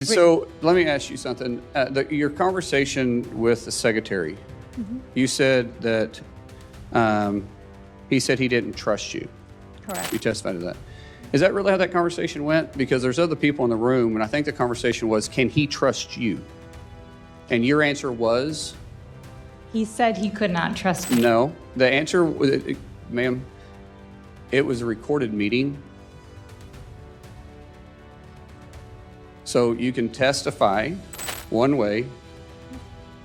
So let me ask you something. Your conversation with the secretary, you said that he said he didn't trust you. Correct. You testified to that. Is that really how that conversation went? Because there's other people in the room, and I think the conversation was, can he trust you? And your answer was? He said he could not trust me. No. The answer, ma'am, it was a recorded meeting. So you can testify one way,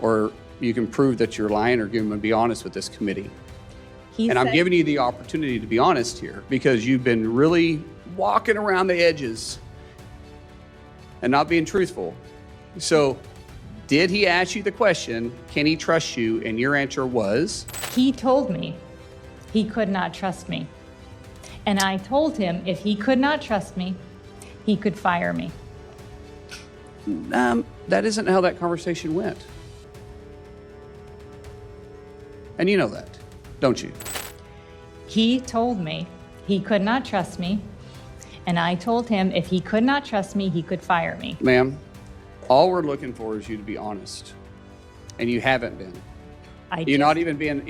or you can prove that you're lying or be honest with this committee. I'm giving you the opportunity to be honest here because you've been really walking around the edges and not being truthful. So did he ask you the question, can he trust you? And your answer was? He told me he could not trust me. And I told him if he could not trust me, he could fire me. That isn't how that conversation went. And you know that, don't you? He told me he could not trust me, and I told him if he could not trust me, he could fire me. Ma'am, all we're looking for is you to be honest, and you haven't been. You're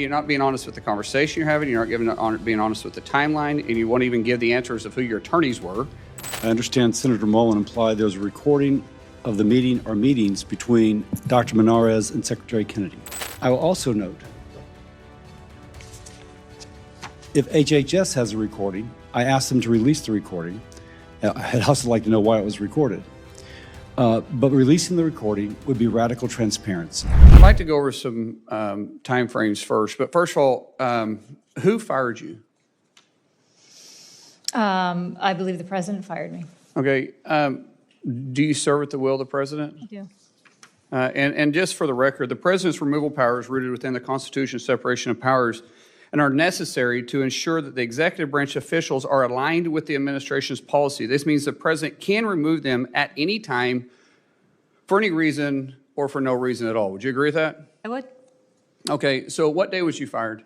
not being honest with the conversation you're having. You're not being honest with the timeline, and you won't even give the answers of who your attorneys were. I understand Senator Mullin implied there was a recording of the meeting or meetings between Dr. Monarez and Secretary Kennedy. I will also note, if HHS has a recording, I asked them to release the recording. I'd also like to know why it was recorded. But releasing the recording would be radical transparency. I'd like to go over some time frames first. But first of all, who fired you? I believe the president fired me. Okay. Do you serve at the will of the president? I do. And just for the record, the president's removal power is rooted within the Constitution's separation of powers and are necessary to ensure that the executive branch officials are aligned with the administration's policy. This means the president can remove them at any time for any reason or for no reason at all. Would you agree with that? I would. Okay, so what day was you fired?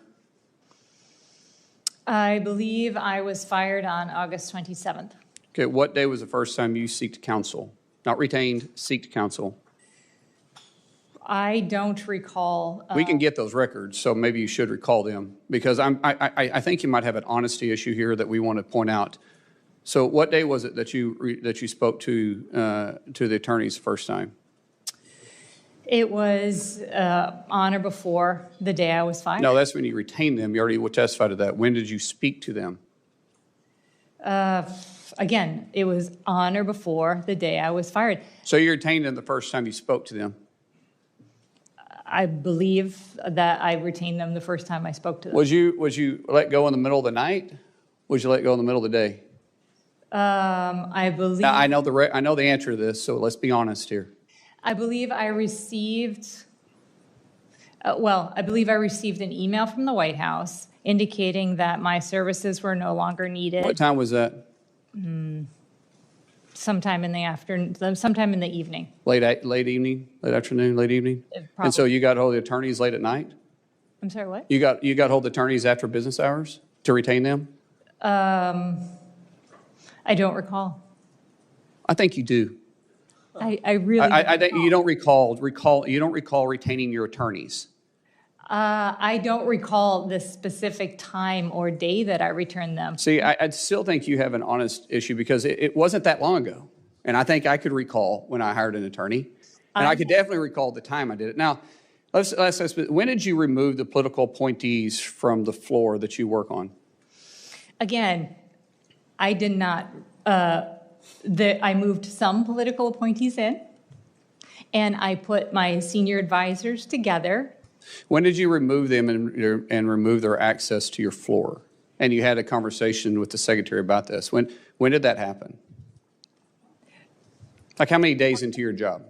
I believe I was fired on August 27th. Okay, what day was the first time you seeked counsel? Not retained, seeked counsel. I don't recall. We can get those records, so maybe you should recall them, because I think you might have an honesty issue here that we want to point out. So what day was it that you spoke to the attorneys the first time? It was on or before the day I was fired. No, that's when you retained them. You already testified to that. When did you speak to them? Again, it was on or before the day I was fired. So you retained them the first time you spoke to them? I believe that I retained them the first time I spoke to them. Was you let go in the middle of the night? Was you let go in the middle of the day? I believe. Now, I know the answer to this, so let's be honest here. I believe I received. I believe I received an email from the White House indicating that my services were no longer needed. What time was that? Sometime in the afternoon, sometime in the evening. Late evening, late afternoon, late evening? Probably. And so you got hold of the attorneys late at night? I'm sorry, what? You got hold of the attorneys after business hours to retain them? I don't recall. I think you do. I really I think you don't recall retaining your attorneys. I don't recall the specific time or day that I returned them. See, I still think you have an honest issue because it wasn't that long ago. And I think I could recall when I hired an attorney. And I could definitely recall the time I did it. Now, let's ask, when did you remove the political appointees from the floor that you work on? Again, I did not. I moved some political appointees in, and I put my senior advisors together. When did you remove them and remove their access to your floor? And you had a conversation with the secretary about this. When did that happen? Like how many days into your job?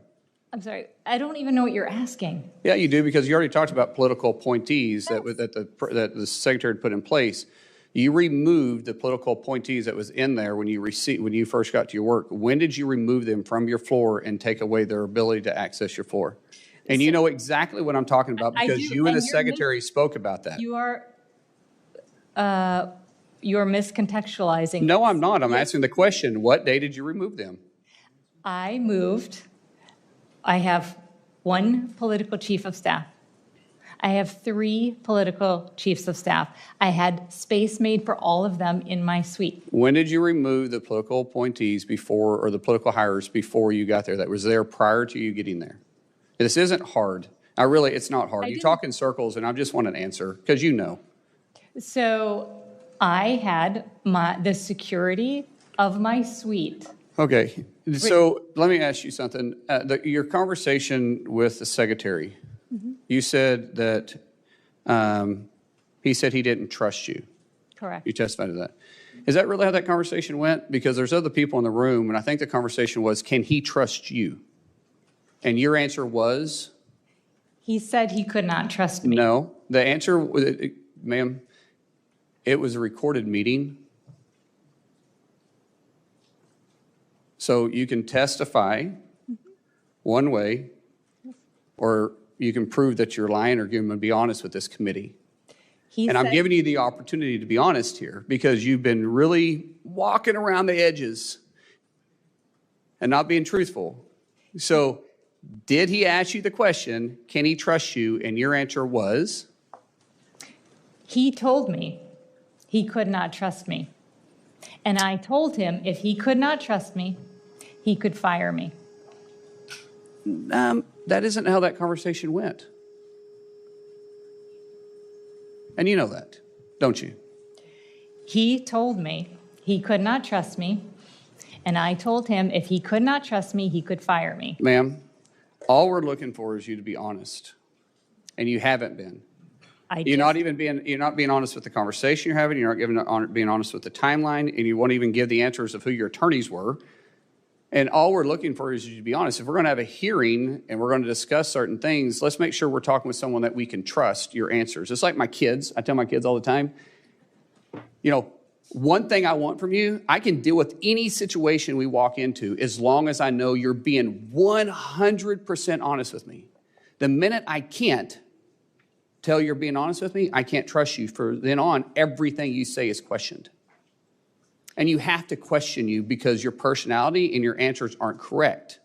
I'm sorry, I don't even know what you're asking. Yeah, you do, because you already talked about political appointees that the secretary had put in place. You removed the political appointees that was in there when you first got to your work. When did you remove them from your floor and take away their ability to access your floor? And you know exactly what I'm talking about because you and the secretary spoke about that. You're miscontextualizing. No, I'm not. I'm asking the question, what day did you remove them? I have one political chief of staff. I have 3 political chiefs of staff. I had space made for all of them in my suite. When did you remove the political appointees before, or the political hires before you got there, that was there prior to you getting there? This isn't hard. It's not hard. You talk in circles, and I just want an answer, because you know. So I had the security of my suite. Okay, so let me ask you something. Your conversation with the secretary, you said that he said he didn't trust you. Correct. You testified to that. Is that really how that conversation went? Because there's other people in the room, and I think the conversation was, can he trust you? And your answer was? He said he could not trust me. No. The answer, ma'am, it was a recorded meeting. So you can testify one way, or you can prove that you're lying, or give them and be honest with this committee. I'm giving you the opportunity to be honest here, because you've been really walking around the edges and not being truthful. So did he ask you the question, can he trust you? And your answer was? He told me he could not trust me. And I told him if he could not trust me, he could fire me. That isn't how that conversation went. And you know that, don't you? He told me he could not trust me, and I told him if he could not trust me, he could fire me. Ma'am, all we're looking for is you to be honest, and you haven't been. You're not being honest with the conversation you're having. You're not being honest with the timeline, and you won't even give the answers of who your attorneys were. And all we're looking for is you to be honest. If we're going to have a hearing and we're going to discuss certain things, let's make sure we're talking with someone that we can trust your answers. It's like my kids. I tell my kids all the time, one thing I want from you, I can deal with any situation we walk into as long as I know you're being 100% honest with me. The minute I can't tell you're being honest with me, I can't trust you. From then on, everything you say is questioned. And you have to question you because your personality and your answers aren't correct.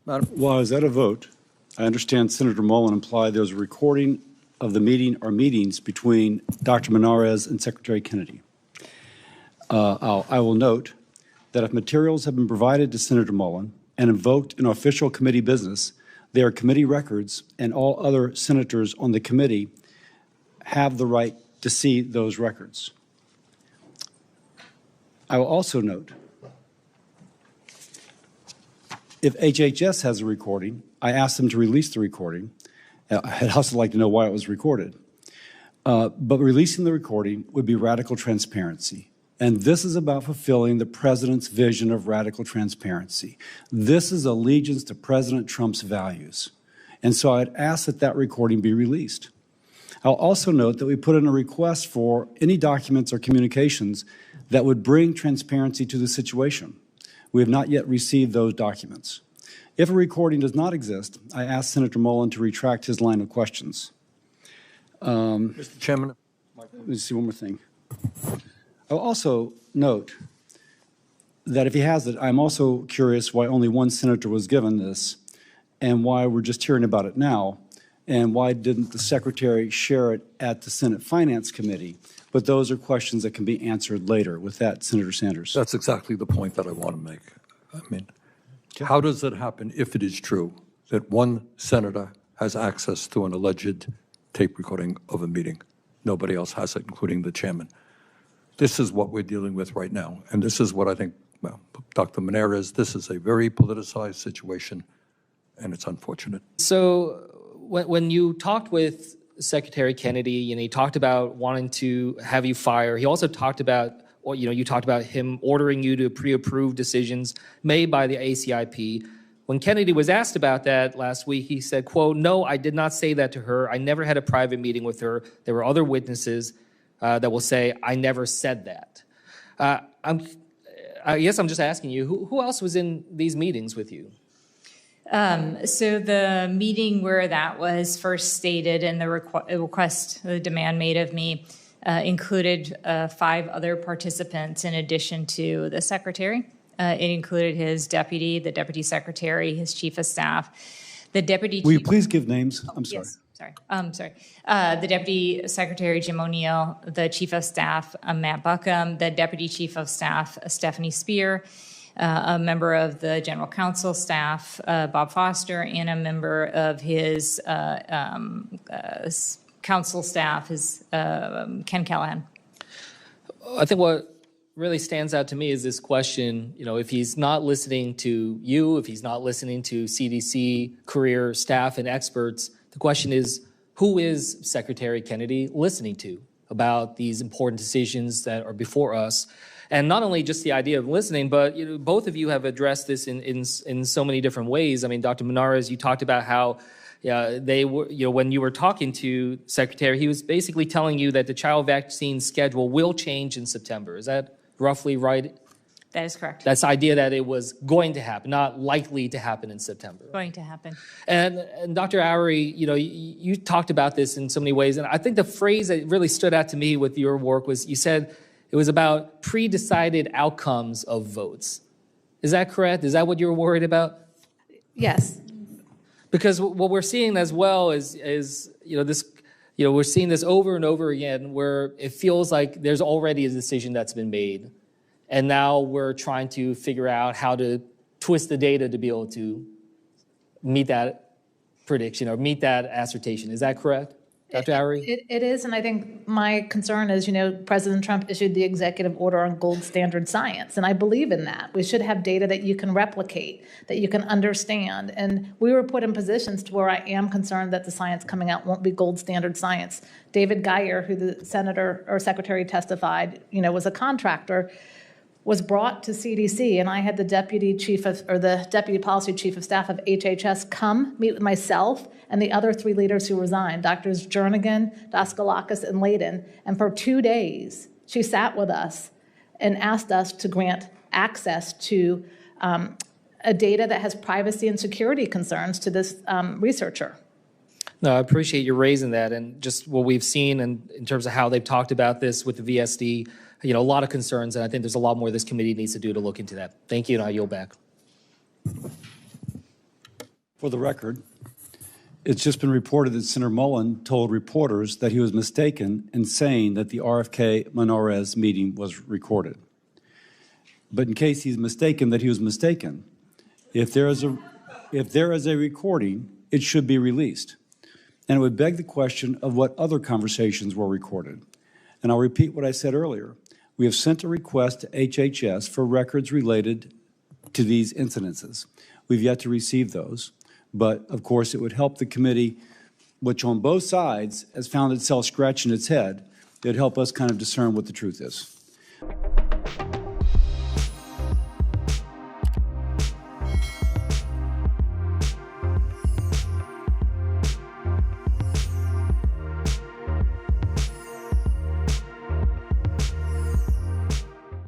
Well, I was at a vote. I understand Senator Mullin implied there was a recording of the meeting or meetings between Dr. Monarez and Secretary Kennedy. I will note that if materials have been provided to Senator Mullin and invoked in official committee business, they are committee records, and all other senators on the committee have the right to see those records. I will also note, if HHS has a recording, I asked them to release the recording. I'd also like to know why it was recorded. But releasing the recording would be radical transparency. And this is about fulfilling the president's vision of radical transparency. This is allegiance to President Trump's values. And so I'd ask that that recording be released. I'll also note that we put in a request for any documents or communications that would bring transparency to the situation. We have not yet received those documents. If a recording does not exist, I ask Senator Mullin to retract his line of questions. Mr. Chairman. Let me see one more thing. I'll also note that if he has it, I'm also curious why only one senator was given this and why we're just hearing about it now, and why didn't the secretary share it at the Senate Finance Committee? But those are questions that can be answered later. With that, Senator Sanders. That's exactly the point that I want to make. I mean, how does it happen if it is true that one senator has access to an alleged tape recording of a meeting? Nobody else has it, including the chairman. This is what we're dealing with right now. And this is what I think, well, Dr. Monarez, this is a very politicized situation, and it's unfortunate. So when you talked with Secretary Kennedy, he talked about wanting to have you fire. He also talked about, you talked about him ordering you to pre-approve decisions made by the ACIP. When Kennedy was asked about that last week, he said, quote, "No, I did not say that to her. I never had a private meeting with her. There were other witnesses that will say I never said that." I guess I'm just asking you, who else was in these meetings with you? So the meeting where that was first stated and the request, the demand made of me, included 5 other participants in addition to the secretary. It included his deputy, the deputy secretary, his chief of staff, the deputy. Will you chief- please give names? I'm sorry. Yes, sorry. The Deputy Secretary, Jim O'Neill, the Chief of Staff, Matt Buckham, the Deputy Chief of Staff, Stephanie Spear, a member of the General Counsel staff, Bob Foster, and a member of his council staff, his Ken Callahan. I think what really stands out to me is this question, if he's not listening to you, if he's not listening to CDC career staff and experts, the question is, who is Secretary Kennedy listening to about these important decisions that are before us? And not only just the idea of listening, but both of you have addressed this in so many different ways. I mean, Dr. Monarez, you talked about how they were, when you were talking to Secretary, he was basically telling you that the child vaccine schedule will change in September. Is that roughly right? That is correct. That's the idea that it was going to happen, not likely to happen in September. Going to happen. And Dr. Oury, you talked about this in so many ways, and I think the phrase that really stood out to me with your work was you said it was about pre-decided outcomes of votes. Is that correct? Is that what you were worried about? Yes. Because what we're seeing as well is this, we're seeing this over and over again where it feels like there's already a decision that's been made. And now we're trying to figure out how to twist the data to be able to meet that prediction or meet that assertion. Is that correct, Dr. Oury? It is, and I think my concern is, President Trump issued the executive order on gold standard science, and I believe in that. We should have data that you can replicate, that you can understand, and we were put in positions to where I am concerned that the science coming out won't be gold standard science. David Geyer, who the senator or secretary testified, was a contractor, was brought to CDC, and I had the deputy policy chief of staff of HHS come meet with myself and the other 3 leaders who resigned, Doctors Jernigan, Daskalakis, and Layden. And for 2 days, she sat with us and asked us to grant access to a data that has privacy and security concerns to this researcher. No, I appreciate you raising that, and just what we've seen in terms of how they've talked about this with the VSD, a lot of concerns, and I think there's a lot more this committee needs to do to look into that. Thank you, and I yield back. For the record, it's just been reported that Senator Mullin told reporters that he was mistaken in saying that the RFK Monarez meeting was recorded. But in case he's mistaken that he was mistaken, if there is a recording, it should be released. And it would beg the question of what other conversations were recorded. And I'll repeat what I said earlier. We have sent a request to HHS for records related to these incidences. We've yet to receive those. But, of course, it would help the committee, which on both sides has found itself scratching its head. It would help us kind of discern what the truth is.